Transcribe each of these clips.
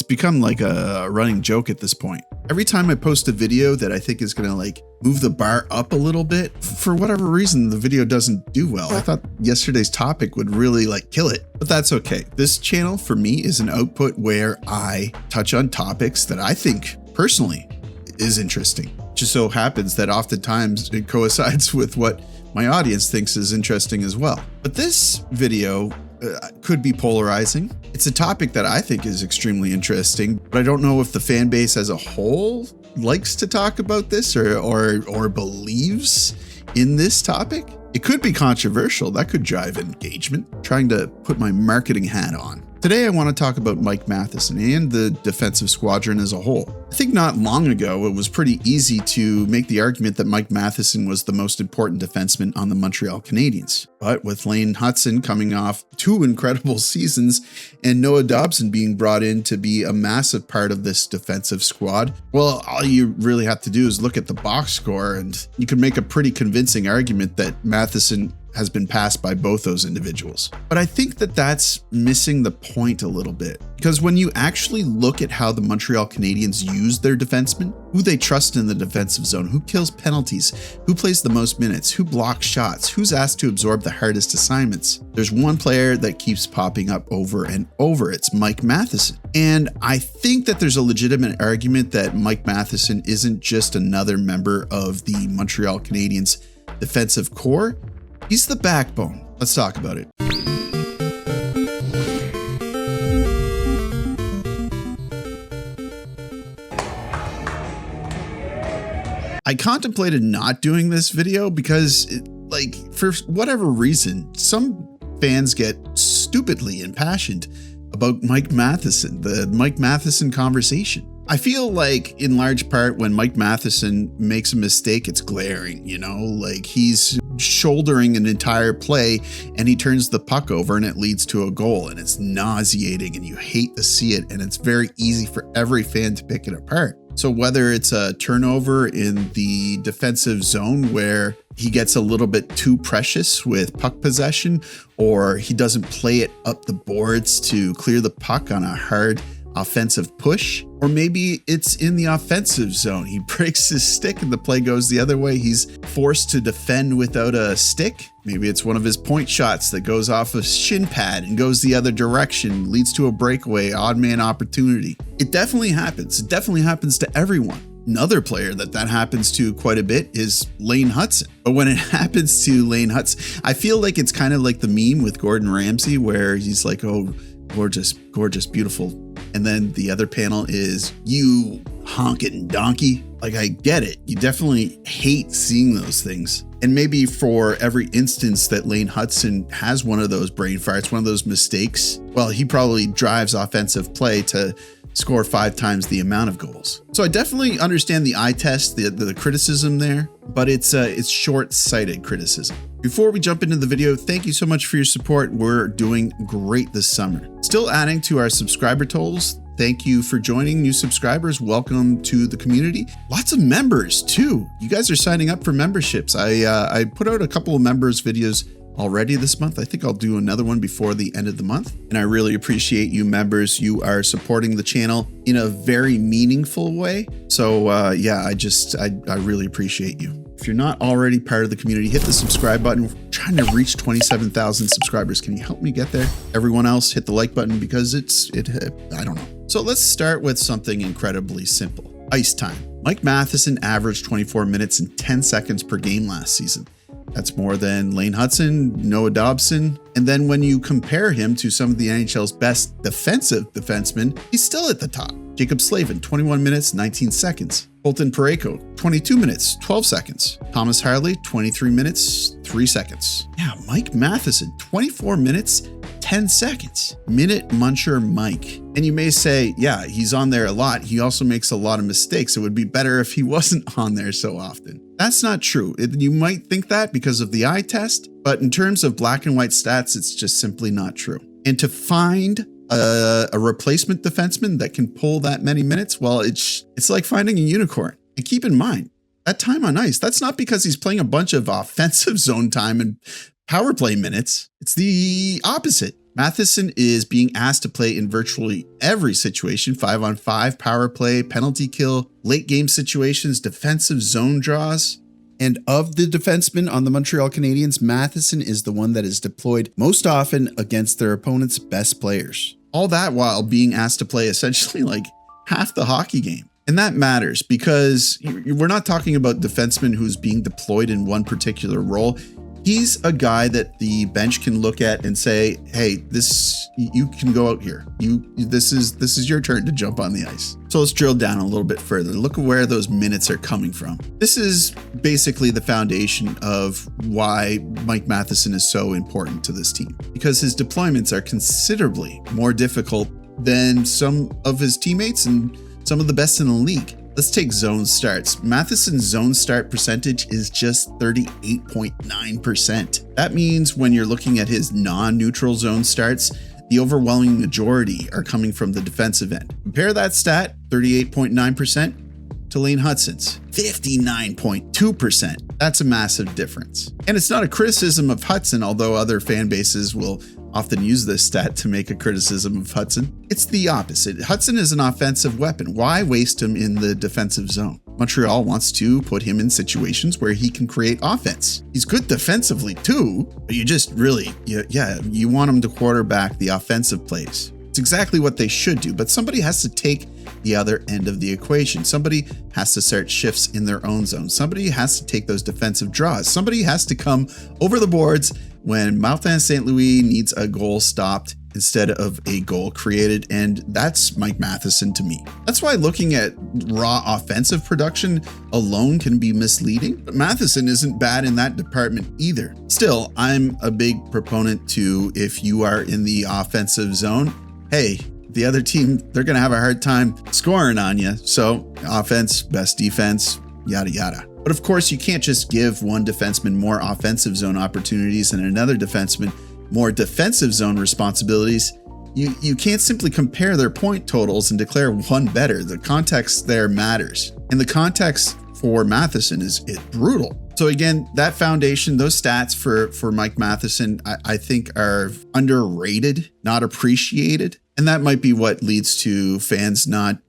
become like a running joke at this point. Every time I post a video that I think is going to like move the bar up a little bit, for whatever reason, the video doesn't do well. I thought yesterday's topic would really like kill it, but that's okay. This channel for me is an output where I touch on topics that I think personally is interesting. It just so happens that oftentimes it coincides with what my audience thinks is interesting as well. But this video could be polarizing. It's a topic that I think is extremely interesting, but I don't know if the fan base as a whole likes to talk about this or believes in this topic. It could be controversial. That could drive engagement. Trying to put my marketing hat on. Today, I want to talk about Mike Matheson and the defensive squadron as a whole. I think not long ago, it was pretty easy to make the argument that Mike Matheson was the most important defenseman on the Montreal Canadiens. But with Lane Hutson coming off 2 incredible seasons and Noah Dobson being brought in to be a massive part of this defensive squad, well, all you really have to do is look at the box score and you can make a pretty convincing argument that Matheson has been passed by both those individuals. But I think that that's missing the point a little bit, because when you actually look at how the Montreal Canadiens use their defensemen, who they trust in the defensive zone, who kills penalties, who plays the most minutes, who blocks shots, who's asked to absorb the hardest assignments, there's one player that keeps popping up over and over. It's Mike Matheson. And I think that there's a legitimate argument that Mike Matheson isn't just another member of the Montreal Canadiens defensive core. He's the backbone. Let's talk about it. I contemplated not doing this video because, for whatever reason, some fans get stupidly impassioned about Mike Matheson, the Mike Matheson conversation. I feel like in large part when Mike Matheson makes a mistake, it's glaring, like he's shouldering an entire play and he turns the puck over and it leads to a goal, and it's nauseating and you hate to see it, and it's very easy for every fan to pick it apart. So whether it's a turnover in the defensive zone where he gets a little bit too precious with puck possession, or he doesn't play it up the boards to clear the puck on a hard offensive push, or maybe it's in the offensive zone. He breaks his stick and the play goes the other way. He's forced to defend without a stick. Maybe it's one of his point shots that goes off a shin pad and goes the other direction, leads to a breakaway, odd man opportunity. It definitely happens. It definitely happens to everyone. Another player that happens to quite a bit is Lane Hutson. But when it happens to Lane Hutson, I feel like it's kind of like the meme with Gordon Ramsay where he's like, oh, gorgeous, gorgeous, beautiful. And then the other panel is you honking donkey. Like, I get it. You definitely hate seeing those things. And maybe for every instance that Lane Hutson has one of those brain farts, one of those mistakes, well, he probably drives offensive play to score 5 times the amount of goals. So I definitely understand the eye test, the criticism there, but it's short-sighted criticism. Before we jump into the video, thank you so much for your support. We're doing great this summer. Still adding to our subscriber totals. Thank you for joining, new subscribers. Welcome to the community. Lots of members too. You guys are signing up for memberships. I put out a couple of members videos already this month. I think I'll do another one before the end of the month. And I really appreciate you members. You are supporting the channel in a very meaningful way. So yeah, I really appreciate you. If you're not already part of the community, hit the subscribe button. We're trying to reach 27,000 subscribers. Can you help me get there? Everyone else, hit the like button because I don't know. So let's start with something incredibly simple. Ice time. Mike Matheson averaged 24 minutes and 10 seconds per game last season. That's more than Lane Hutson, Noah Dobson. And then when you compare him to some of the NHL's best defensive defensemen, he's still at the top. Jaccob Slavin, 21 minutes, 19 seconds. Colton Parayko, 22 minutes, 12 seconds. Thomas Harley, 23 minutes, 3 seconds. Yeah, Mike Matheson, 24 minutes, 10 seconds. Minute Muncher Mike. And you may say, yeah, he's on there a lot. He also makes a lot of mistakes. It would be better if he wasn't on there so often. That's not true. You might think that because of the eye test, but in terms of black and white stats, it's just simply not true. And to find a replacement defenseman that can pull that many minutes, well, it's like finding a unicorn. And keep in mind, that time on ice, that's not because he's playing a bunch of offensive zone time and power play minutes. It's the opposite. Matheson is being asked to play in virtually every situation: 5-on-5, power play, penalty kill, late game situations, defensive zone draws. And of the defensemen on the Montreal Canadiens, Matheson is the one that is deployed most often against their opponent's best players. All that while being asked to play essentially like half the hockey game. And that matters because we're not talking about defenseman who's being deployed in one particular role. He's a guy that the bench can look at and say, hey, you can go out here. This is your turn to jump on the ice. So let's drill down a little bit further. Look at where those minutes are coming from. This is basically the foundation of why Mike Matheson is so important to this team, because his deployments are considerably more difficult than some of his teammates and some of the best in the league. Let's take zone starts. Matheson's zone start percentage is just 38.9%. That means when you're looking at his non-neutral zone starts, the overwhelming majority are coming from the defensive end. Compare that stat, 38.9%, to Lane Hutson's 59.2%. That's a massive difference. And it's not a criticism of Hutson, although other fan bases will often use this stat to make a criticism of Hutson. It's the opposite. Hutson is an offensive weapon. Why waste him in the defensive zone? Montreal wants to put him in situations where he can create offense. He's good defensively too, but you just really, you want him to quarterback the offensive plays. It's exactly what they should do, but somebody has to take the other end of the equation. Somebody has to start shifts in their own zone. Somebody has to take those defensive draws. Somebody has to come over the boards when Martin St. Louis needs a goal stopped instead of a goal created, and that's Mike Matheson to me. That's why looking at raw offensive production alone can be misleading, but Matheson isn't bad in that department either. Still, I'm a big proponent to, if you are in the offensive zone, hey, the other team, they're going to have a hard time scoring on you. So offense, best defense, yada, yada. But of course, you can't just give one defenseman more offensive zone opportunities and another defenseman more defensive zone responsibilities. You can't simply compare their point totals and declare one better. The context there matters. And the context for Matheson is brutal. So again, that foundation, those stats for Mike Matheson, I think are underrated, not appreciated. And that might be what leads to fans not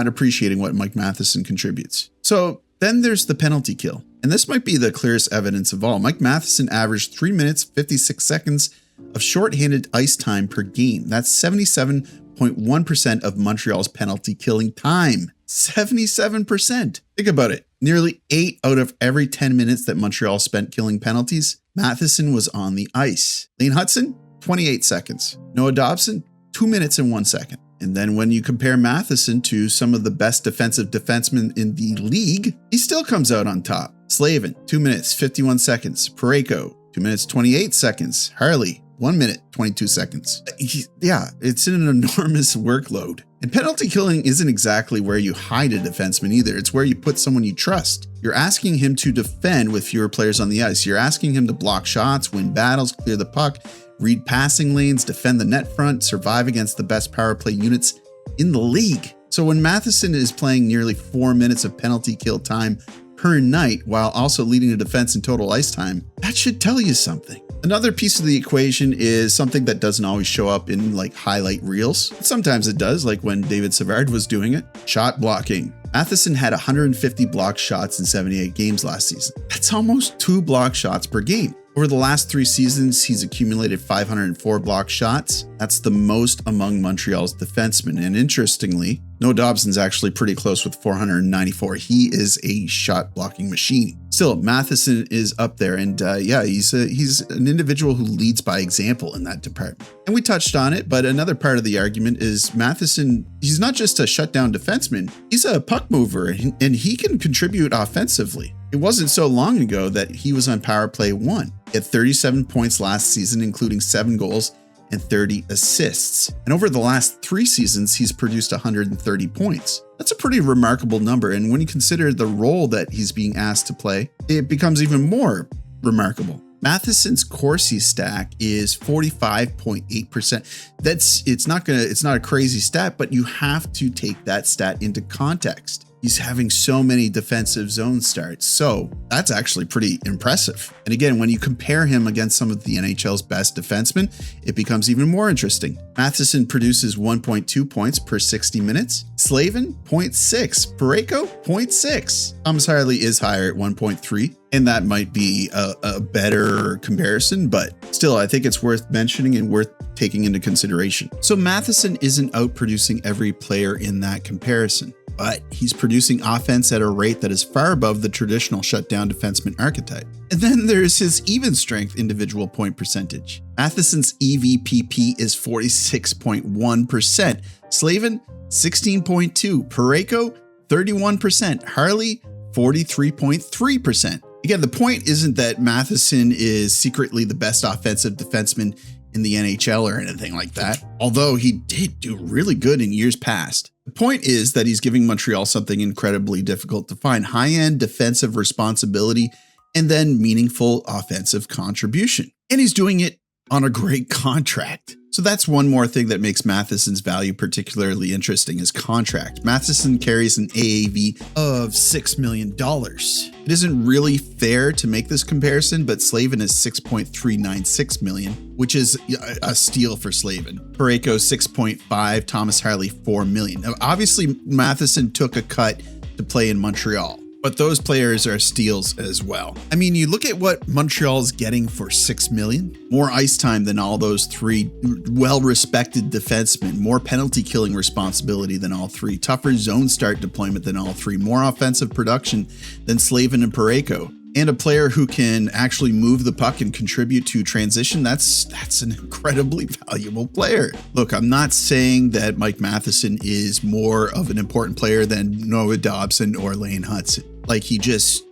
appreciating what Mike Matheson contributes. So then there's the penalty kill. And this might be the clearest evidence of all. Mike Matheson averaged 3 minutes, 56 seconds of shorthanded ice time per game. That's 77.1% of Montreal's penalty killing time. 77%. Think about it. Nearly 8 out of every 10 minutes that Montreal spent killing penalties, Matheson was on the ice. Lane Hutson, 28 seconds. Noah Dobson, 2 minutes and 1 second. And then when you compare Matheson to some of the best defensive defensemen in the league, he still comes out on top. Slavin, 2 minutes, 51 seconds. Parayko, 2 minutes, 28 seconds. Harley, 1 minute, 22 seconds. It's an enormous workload. And penalty killing isn't exactly where you hide a defenseman either. It's where you put someone you trust. You're asking him to defend with fewer players on the ice. You're asking him to block shots, win battles, clear the puck, read passing lanes, defend the net front, survive against the best power play units in the league. So when Matheson is playing nearly 4 minutes of penalty kill time per night while also leading the defense in total ice time, that should tell you something. Another piece of the equation is something that doesn't always show up in like highlight reels. Sometimes it does, like when David Savard was doing it. Shot blocking. Matheson had 150 blocked shots in 78 games last season. That's almost 2 block shots per game. Over the last 3 seasons, he's accumulated 504 block shots. That's the most among Montreal's defensemen. And interestingly, Noah Dobson's actually pretty close with 494. He is a shot blocking machine. Still, Matheson is up there, and he's an individual who leads by example in that department. And we touched on it, but another part of the argument is Matheson, he's not just a shutdown defenseman, he's a puck mover, and he can contribute offensively. It wasn't so long ago that he was on power play 1. He had 37 points last season, including 7 goals and 30 assists. And over the last 3 seasons, he's produced 130 points. That's a pretty remarkable number. And when you consider the role that he's being asked to play, it becomes even more remarkable. Matheson's Corsi stack is 45.8%. It's not a crazy stat, but you have to take that stat into context. he's having so many defensive zone starts. So that's actually pretty impressive. And again, when you compare him against some of the NHL's best defensemen, it becomes even more interesting. Matheson produces 1.2 points per 60 minutes. Slavin, 0.6. Parayko, 0.6. Thomas Harley is higher at 1.3. And that might be a better comparison, but still, I think it's worth mentioning and worth taking into consideration. So Matheson isn't outproducing every player in that comparison, but he's producing offense at a rate that is far above the traditional shutdown defenseman archetype. And then there's his even strength individual point percentage. Matheson's EVPP is 46.1%. Slavin, 16.2%. Parayko, 31%. Harley, 43.3%. Again, the point isn't that Matheson is secretly the best offensive defenseman in the NHL or anything like that, although he did do really good in years past. The point is that he's giving Montreal something incredibly difficult to find: high-end defensive responsibility and then meaningful offensive contribution. And he's doing it on a great contract. So that's one more thing that makes Matheson's value particularly interesting, is contract. Matheson carries an AAV of $6 million. It isn't really fair to make this comparison, but Slavin is $6.396 million, which is a steal for Slavin. Parayko 6.5, Thomas Harley $4 million. Now, obviously, Matheson took a cut to play in Montreal, but those players are steals as well. I mean, you look at what Montreal's getting for $6 million, more ice time than all those three well-respected defensemen, more penalty killing responsibility than all three, tougher zone start deployment than all three, more offensive production than Slavin and Parayko, and a player who can actually move the puck and contribute to transition. That's an incredibly valuable player. Look, I'm not saying that Mike Matheson is more of an important player than Noah Dobson or Lane Hutson. Like, he just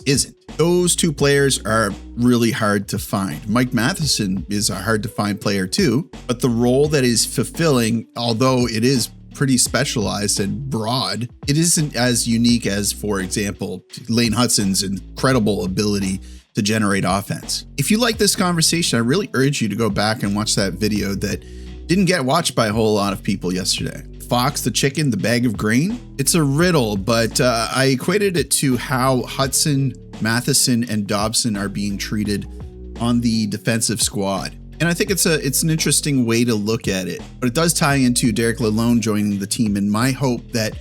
isn't. Those two players are really hard to find. Mike Matheson is a hard to find player too, but the role that he's fulfilling, although it is pretty specialized and broad, it isn't as unique as, for example, Lane Hutson's incredible ability to generate offense. If you like this conversation, I really urge you to go back and watch that video that didn't get watched by a whole lot of people yesterday. Fox the chicken, the bag of grain. It's a riddle, but I equated it to how Hutson, Matheson, and Dobson are being treated on the defensive squad. And I think it's an interesting way to look at it, but it does tie into Derek Lalonde joining the team, and my hope that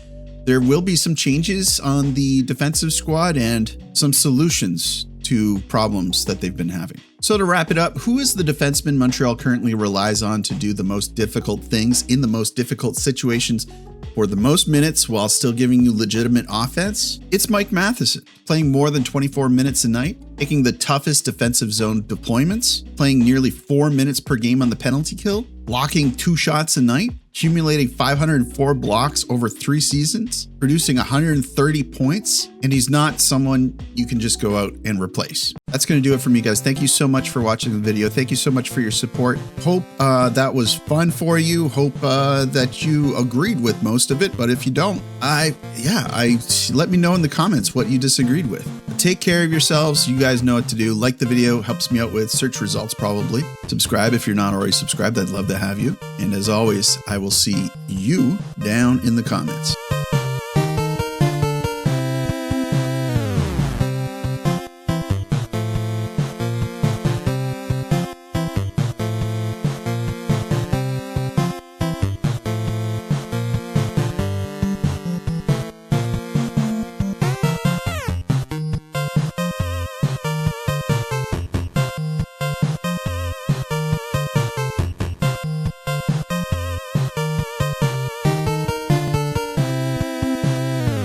there will be some changes on the defensive squad and some solutions to problems that they've been having. So to wrap it up, who is the defenseman Montreal currently relies on to do the most difficult things in the most difficult situations for the most minutes while still giving you legitimate offense? It's Mike Matheson, playing more than 24 minutes a night, taking the toughest defensive zone deployments, playing nearly 4 minutes per game on the penalty kill, blocking 2 shots a night, accumulating 504 blocks over 3 seasons, producing 130 points, and he's not someone you can just go out and replace. That's going to do it for me, guys. Thank you so much for watching the video. Thank you so much for your support. Hope that was fun for you. Hope that you agreed with most of it, but if you don't, let me know in the comments what you disagreed with. Take care of yourselves. You guys know what to do. Like the video, helps me out with search results probably. Subscribe if you're not already subscribed. I'd love to have you. And as always, I will see you down in the comments.